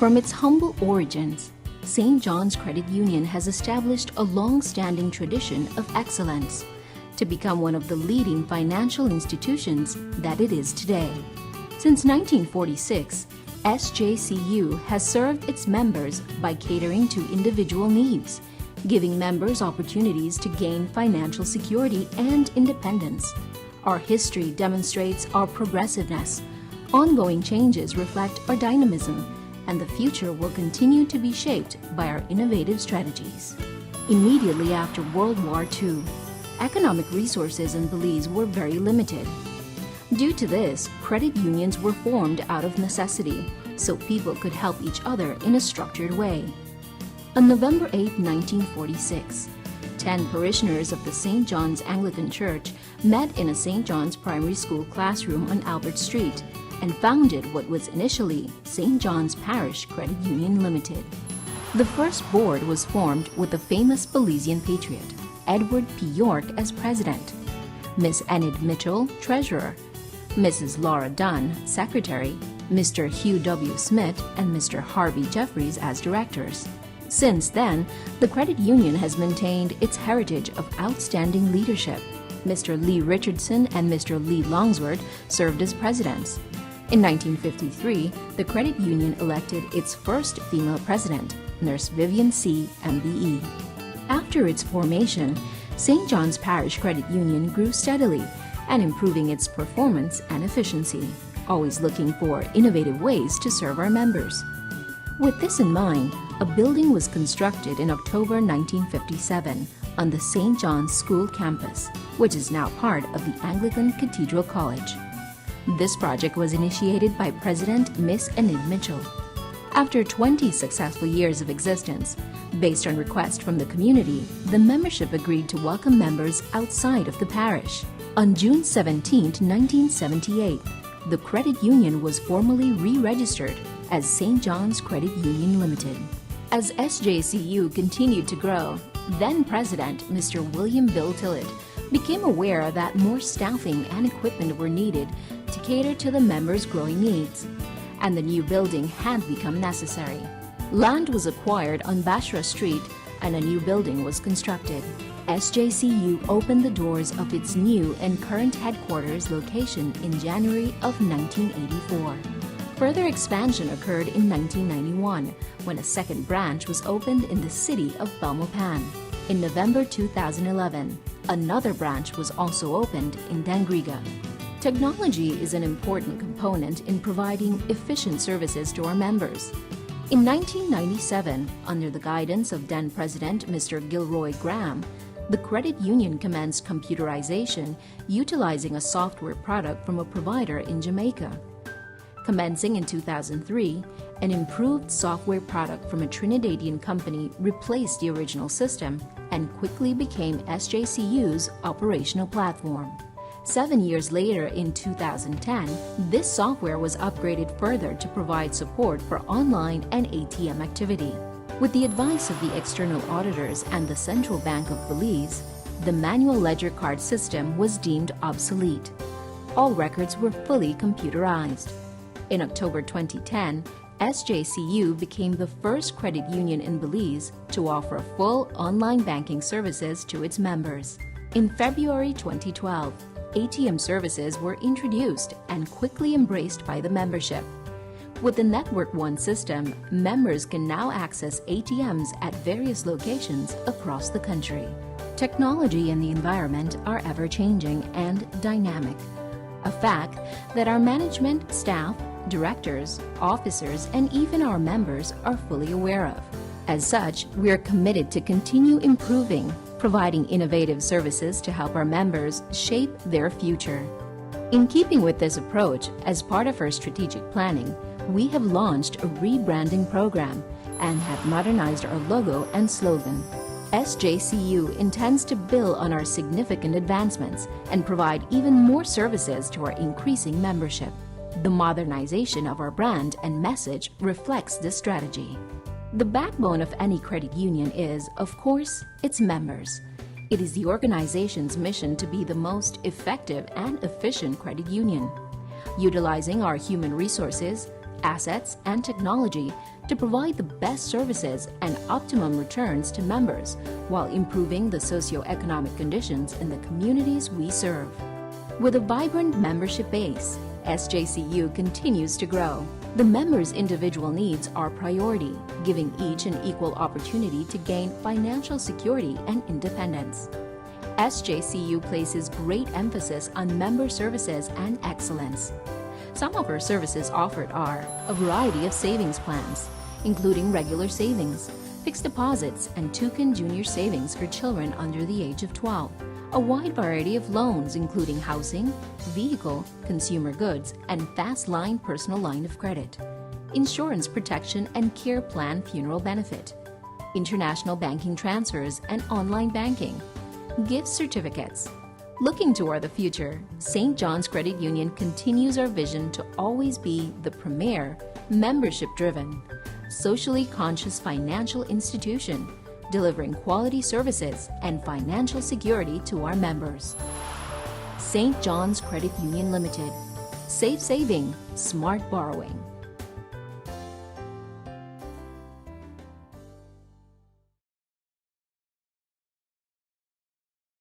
From its humble origins, St. John's Credit Union has established a long-standing tradition of excellence to become one of the leading financial institutions that it is today. Since 1946, SJCU has served its members by catering to individual needs, giving members opportunities to gain financial security and independence. Our history demonstrates our progressiveness. Ongoing changes reflect our dynamism, and the future will continue to be shaped by our innovative strategies. Immediately after World War II, economic resources in Belize were very limited. Due to this, credit unions were formed out of necessity, so people could help each other in a structured way. On November 8, 1946, 10 parishioners of the St. John's Anglican Church met in a St. John's Primary School classroom on Albert Street and founded what was initially St. John's Parish Credit Union Ltd. The first board was formed with the famous Belizean patriot, Edward P. York, as president, Miss Enid Mitchell, treasurer, Mrs. Laura Dunn, secretary, Mr. Hugh W. Smith, and Mr. Harvey Jeffries as directors. Since then, the credit union has maintained its heritage of outstanding leadership. Mr. Lee Richardson and Mr. Lee Longsword served as presidents. In 1953, the credit union elected its first female president, Nurse Vivian C., MBE. After its formation, St. John's Parish Credit Union grew steadily and improving its performance and efficiency, always looking for innovative ways to serve our members. With this in mind, a building was constructed in October 1957 on the St. John's School campus, which is now part of the Anglican Cathedral College. This project was initiated by President Miss Enid Mitchell. After 20 successful years of existence, based on request from the community, the membership agreed to welcome members outside of the parish. On June 17, 1978, the credit union was formally re-registered as St. John's Credit Union Ltd. As SJCU continued to grow, then President Mr. William Bill Tillett became aware that more staffing and equipment were needed to cater to the members' growing needs, and the new building had become necessary. Land was acquired on Bashra Street and a new building was constructed. SJCU opened the doors of its new and current headquarters location in January of 1984. Further expansion occurred in 1991 when a second branch was opened in the city of Belmopan. In November 2011, another branch was also opened in Dangriga. Technology is an important component in providing efficient services to our members. In 1997, under the guidance of then President Mr. Gilroy Graham, the credit union commenced computerization utilizing a software product from a provider in Jamaica. Commencing in 2003, an improved software product from a Trinidadian company replaced the original system and quickly became SJCU's operational platform. 7 years later, in 2010, this software was upgraded further to provide support for online and ATM activity. With the advice of the external auditors and the Central Bank of Belize, the manual ledger card system was deemed obsolete. All records were fully computerized. In October 2010, SJCU became the first credit union in Belize to offer full online banking services to its members. In February 2012, ATM services were introduced and quickly embraced by the membership. With the Network One system, members can now access ATMs at various locations across the country. Technology and the environment are ever-changing and dynamic, a fact that our management, staff, directors, officers, and even our members are fully aware of. As such, we are committed to continue improving, providing innovative services to help our members shape their future. In keeping with this approach, as part of our strategic planning, we have launched a rebranding program and have modernized our logo and slogan. SJCU intends to build on our significant advancements and provide even more services to our increasing membership. The modernization of our brand and message reflects this strategy. The backbone of any credit union is, of course, its members. It is the organization's mission to be the most effective and efficient credit union. Utilizing our human resources, assets, and technology to provide the best services and optimum returns to members while improving the socio-economic conditions in the communities we serve. With a vibrant membership base, SJCU continues to grow. The members' individual needs are priority, giving each an equal opportunity to gain financial security and independence. SJCU places great emphasis on member services and excellence. Some of our services offered are a variety of savings plans, including regular savings, fixed deposits, and token junior savings for children under the age of 12, a wide variety of loans including housing, vehicle, consumer goods, and fast line personal line of credit, insurance protection and care plan funeral benefit, international banking transfers and online banking, gift certificates. Looking toward the future, St. John's Credit Union continues our vision to always be the premier, membership-driven, socially conscious financial institution, delivering quality services and financial security to our members. St. John's Credit Union Ltd. Safe saving, smart borrowing.